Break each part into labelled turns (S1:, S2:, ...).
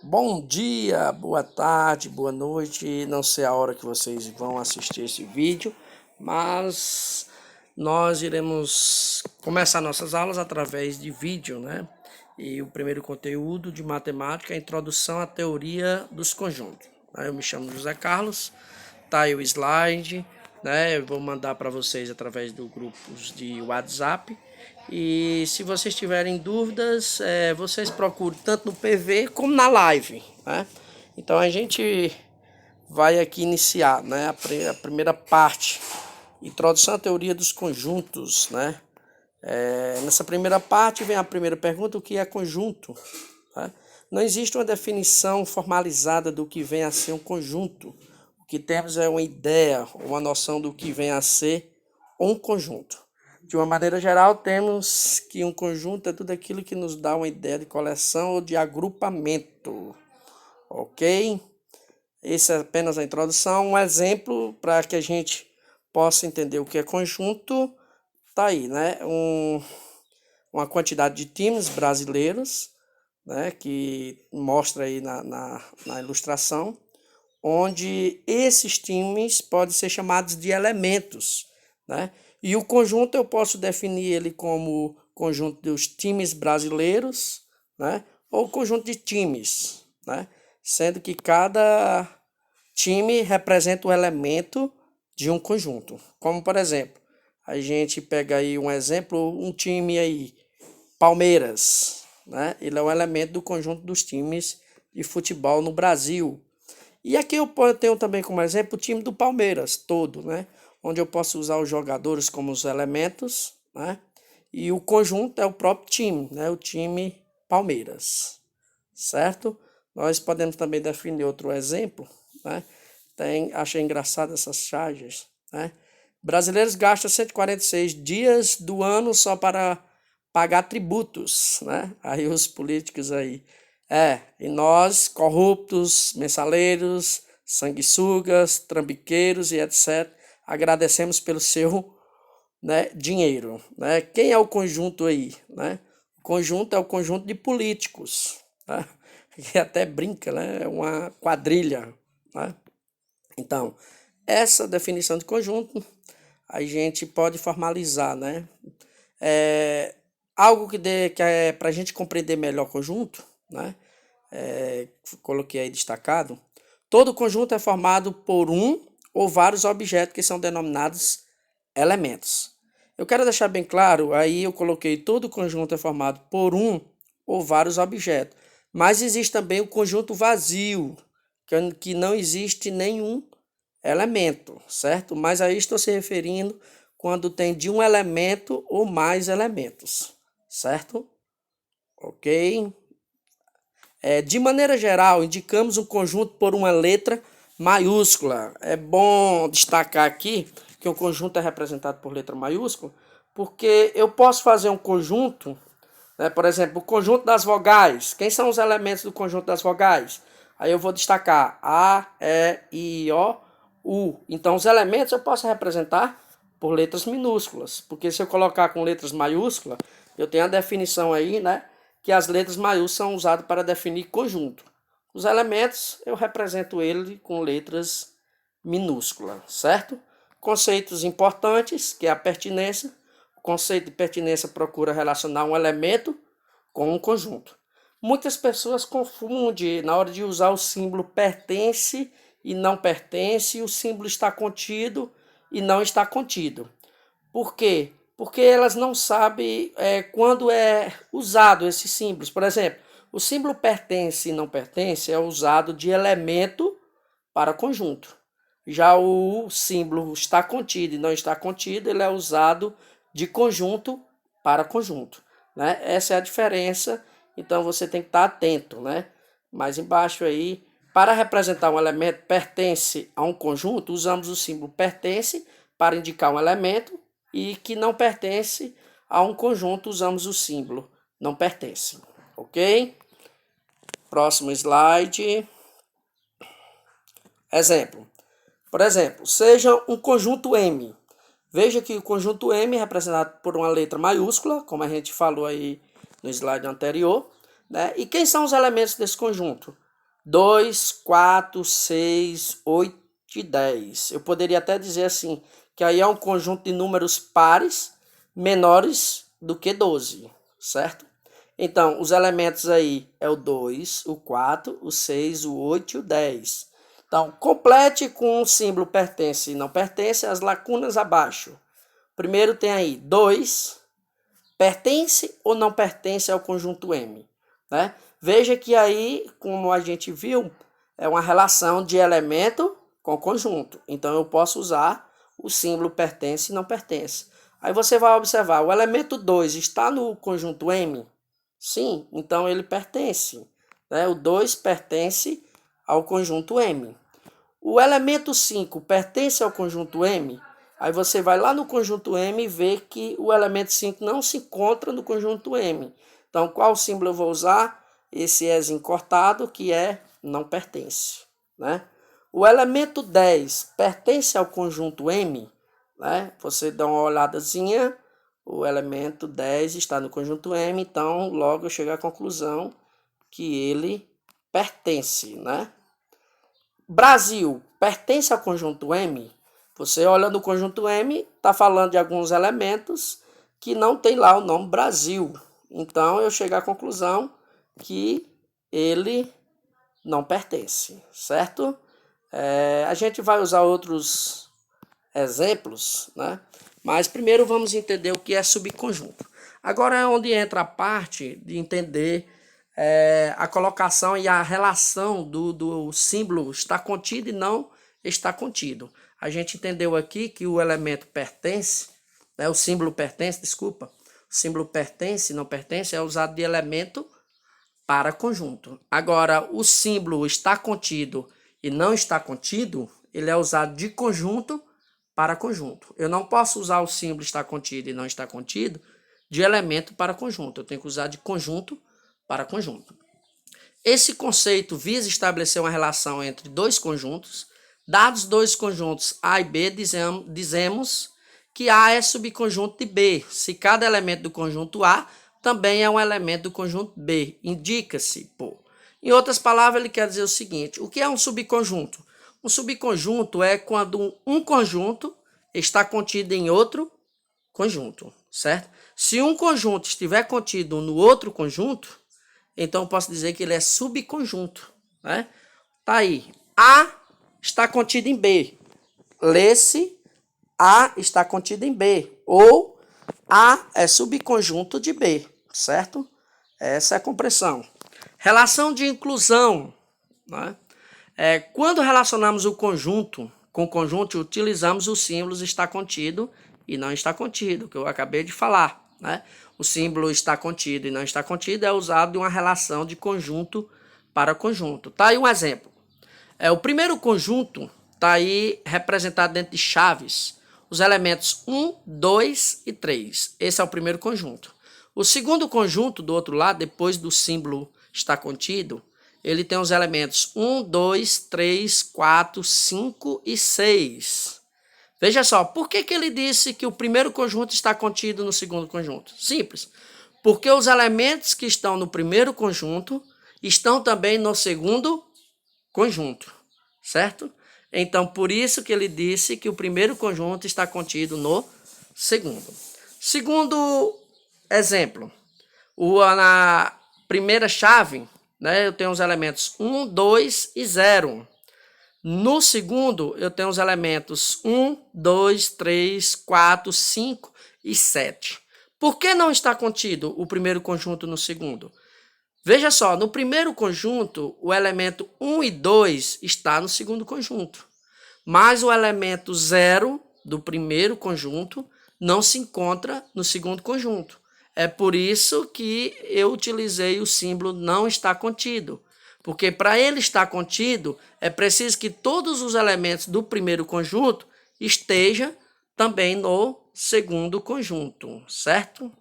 S1: Bom dia, boa tarde, boa noite. Não sei a hora que vocês vão assistir esse vídeo, mas nós iremos começar nossas aulas através de vídeo, né? E o primeiro conteúdo de matemática é a introdução à teoria dos conjuntos. Eu me chamo José Carlos, tá aí o slide, né? Eu vou mandar para vocês através do grupos de WhatsApp. E se vocês tiverem dúvidas, vocês procurem tanto no PV como na live, né? Então a gente vai aqui iniciar, né, a primeira parte, introdução à teoria dos conjuntos, né? Nessa primeira parte vem a primeira pergunta: o que é conjunto? Né? Não existe uma definição formalizada do que vem a ser um conjunto. O que temos é uma ideia, uma noção do que vem a ser um conjunto. De uma maneira geral, temos que um conjunto é tudo aquilo que nos dá uma ideia de coleção ou de agrupamento, ok? Esse é apenas a introdução, um exemplo para que a gente possa entender o que é conjunto. Tá aí, né? Uma quantidade de times brasileiros, né? Que mostra aí na ilustração, onde esses times podem ser chamados de elementos, né? E o conjunto eu posso definir ele como conjunto dos times brasileiros, né? Ou conjunto de times, né? Sendo que cada time representa um elemento de um conjunto. Como, por exemplo, a gente pega aí um exemplo, um time aí, Palmeiras, né? Ele é um elemento do conjunto dos times de futebol no Brasil. E aqui eu tenho também como exemplo o time do Palmeiras todo, né? Onde eu posso usar os jogadores como os elementos, né? E o conjunto é o próprio time, né? O time Palmeiras, certo? Nós podemos também definir outro exemplo, né? Achei engraçado essas charges, né? Brasileiros gastam 146 dias do ano só para pagar tributos, né? Aí os políticos aí. E nós, corruptos, mensaleiros, sanguessugas, trambiqueiros e etc., agradecemos pelo seu, né, dinheiro, né? Quem é o conjunto aí, né? O conjunto é o conjunto de políticos, né? Que até brinca, né? É uma quadrilha, né? Então, essa definição de conjunto a gente pode formalizar, né? É, algo que é para a gente compreender melhor o conjunto, né? Coloquei aí destacado. Todo conjunto é formado por um ou vários objetos que são denominados elementos. Eu quero deixar bem claro, aí eu coloquei todo conjunto é formado por um ou vários objetos, mas existe também o conjunto vazio, que não existe nenhum elemento, certo? Mas aí estou se referindo quando tem de um elemento ou mais elementos, certo? Ok? De maneira geral, indicamos um conjunto por uma letra maiúscula. É bom destacar aqui que o conjunto é representado por letra maiúscula, porque eu posso fazer um conjunto, né? Por exemplo, o conjunto das vogais. Quem são os elementos do conjunto das vogais? Aí eu vou destacar A, E, I, O, U. Então, os elementos eu posso representar por letras minúsculas, porque se eu colocar com letras maiúsculas, eu tenho a definição aí, né? Que as letras maiúsculas são usadas para definir conjunto. Os elementos eu represento ele com letras minúsculas, certo? Conceitos importantes, que é a pertinência. O conceito de pertinência procura relacionar um elemento com um conjunto. Muitas pessoas confundem na hora de usar o símbolo pertence e não pertence, o símbolo está contido e não está contido. Por quê? Porque elas não sabem quando é usado esses símbolos. Por exemplo, o símbolo pertence e não pertence é usado de elemento para conjunto. Já o símbolo está contido e não está contido, ele é usado de conjunto para conjunto, né? Essa é a diferença, então você tem que estar atento, né? Mais embaixo aí, para representar um elemento pertence a um conjunto, usamos o símbolo pertence para indicar um elemento, e que não pertence a um conjunto, usamos o símbolo não pertence, ok? Próximo slide. Exemplo. Por exemplo, seja um conjunto M. Veja que o conjunto M é representado por uma letra maiúscula, como a gente falou aí no slide anterior, né? E quem são os elementos desse conjunto? 2, 4, 6, 8 e 10. Eu poderia até dizer assim, que aí é um conjunto de números pares menores do que 12, certo? Então, os elementos aí é o 2, o 4, o 6, o 8 e o 10. Então, complete com o símbolo pertence e não pertence as lacunas abaixo. Primeiro tem aí 2, pertence ou não pertence ao conjunto M, né? Veja que aí, como a gente viu, é uma relação de elemento com conjunto. Então, eu posso usar o símbolo pertence e não pertence. Aí você vai observar, o elemento 2 está no conjunto M? Sim, então ele pertence, né? O 2 pertence ao conjunto M. O elemento 5 pertence ao conjunto M? Aí você vai lá no conjunto M e vê que o elemento 5 não se encontra no conjunto M. Então, qual símbolo eu vou usar? Esse Ezinho cortado, que é não pertence, né? O elemento 10 pertence ao conjunto M, né? Você dá uma olhadazinha, o elemento 10 está no conjunto M, então logo eu chego à conclusão que ele pertence, né? Brasil pertence ao conjunto M? Você olha no conjunto M, está falando de alguns elementos que não tem lá o nome Brasil. Então eu chego à conclusão que ele não pertence, certo? A gente vai usar outros exemplos, né? Mas primeiro vamos entender o que é subconjunto. Agora é onde entra a parte de entender a colocação e a relação do símbolo está contido e não está contido. A gente entendeu aqui que o elemento pertence, né, o símbolo pertence, desculpa, o símbolo pertence e não pertence é usado de elemento para conjunto. Agora, o símbolo está contido e não está contido, ele é usado de conjunto para conjunto. Eu não posso usar o símbolo está contido e não está contido de elemento para conjunto. Eu tenho que usar de conjunto para conjunto. Esse conceito visa estabelecer uma relação entre dois conjuntos. Dados dois conjuntos A e B, dizemos que A é subconjunto de B, se cada elemento do conjunto A também é um elemento do conjunto B. Indica-se por. Em outras palavras, ele quer dizer o seguinte: o que é um subconjunto? Um subconjunto é quando um conjunto está contido em outro conjunto, certo? Se um conjunto estiver contido no outro conjunto, então eu posso dizer que ele é subconjunto, né? Tá aí. A está contido em B. Lê-se A está contido em B. Ou A é subconjunto de B, certo? Essa é a compreensão. Relação de inclusão, né? Quando relacionamos o conjunto com o conjunto, utilizamos os símbolos está contido e não está contido, que eu acabei de falar, né? O símbolo está contido e não está contido é usado em uma relação de conjunto para conjunto. Tá aí um exemplo. O primeiro conjunto está aí representado dentro de chaves, os elementos 1, 2 e 3. Esse é o primeiro conjunto. O segundo conjunto, do outro lado, depois do símbolo está contido, ele tem os elementos 1, 2, 3, 4, 5 e 6. Veja só, por que ele disse que o primeiro conjunto está contido no segundo conjunto? Simples. Porque os elementos que estão no primeiro conjunto estão também no segundo conjunto, certo? Então, por isso que ele disse que o primeiro conjunto está contido no segundo. Segundo exemplo, na primeira chave, né, eu tenho os elementos 1, 2 e 0. No segundo, eu tenho os elementos 1, 2, 3, 4, 5 e 7. Por que não está contido o primeiro conjunto no segundo? Veja só, no primeiro conjunto, o elemento 1 e 2 está no segundo conjunto. Mas o elemento 0 do primeiro conjunto não se encontra no segundo conjunto. É por isso que eu utilizei o símbolo não está contido. Porque para ele estar contido, é preciso que todos os elementos do primeiro conjunto estejam também no segundo conjunto, certo?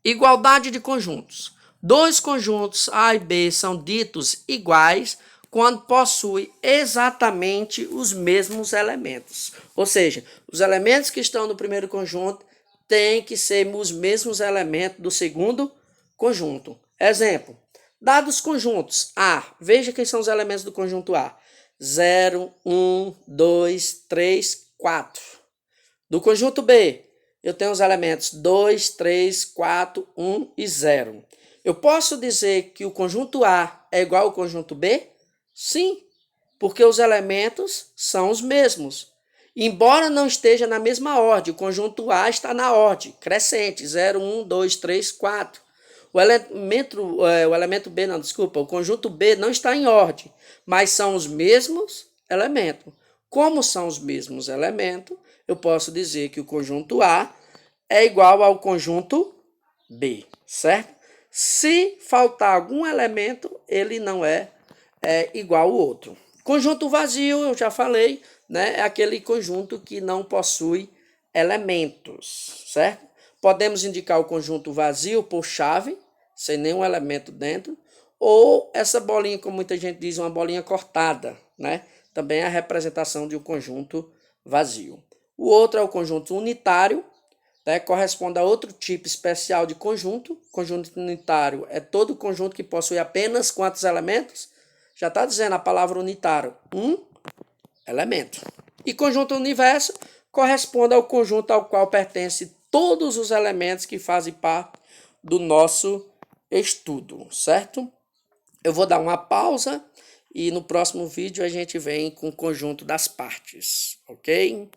S1: Igualdade de conjuntos. Dois conjuntos A e B são ditos iguais quando possuem exatamente os mesmos elementos. Ou seja, os elementos que estão no primeiro conjunto têm que ser os mesmos elementos do segundo conjunto. Exemplo, Dados conjuntos A. Veja quem são os elementos do conjunto A. 0, 1, 2, 3, 4. Do conjunto B, eu tenho os elementos 2, 3, 4, 1 e 0. Eu posso dizer que o conjunto A é igual ao conjunto B? Sim, porque os elementos são os mesmos. Embora não esteja na mesma ordem, o conjunto A está na ordem crescente, 0, 1, 2, 3, 4. O elemento B, não, desculpa, o conjunto B não está em ordem, mas são os mesmos elementos. Como são os mesmos elementos, eu posso dizer que o conjunto A é igual ao conjunto B, certo? Se faltar algum elemento, ele não é igual ao outro. Conjunto vazio, eu já falei, né? É aquele conjunto que não possui elementos, certo? Podemos indicar o conjunto vazio por chave, sem nenhum elemento dentro, ou essa bolinha, como muita gente diz, uma bolinha cortada, né? Também é a representação de um conjunto vazio. O outro é o conjunto unitário, né? Corresponde a outro tipo especial de conjunto. Conjunto unitário é todo conjunto que possui apenas quantos elementos? Já está dizendo a palavra unitário, um elemento. E conjunto universo corresponde ao conjunto ao qual pertence todos os elementos que fazem parte do nosso estudo, certo? Eu vou dar uma pausa e no próximo vídeo a gente vem com o conjunto das partes, ok?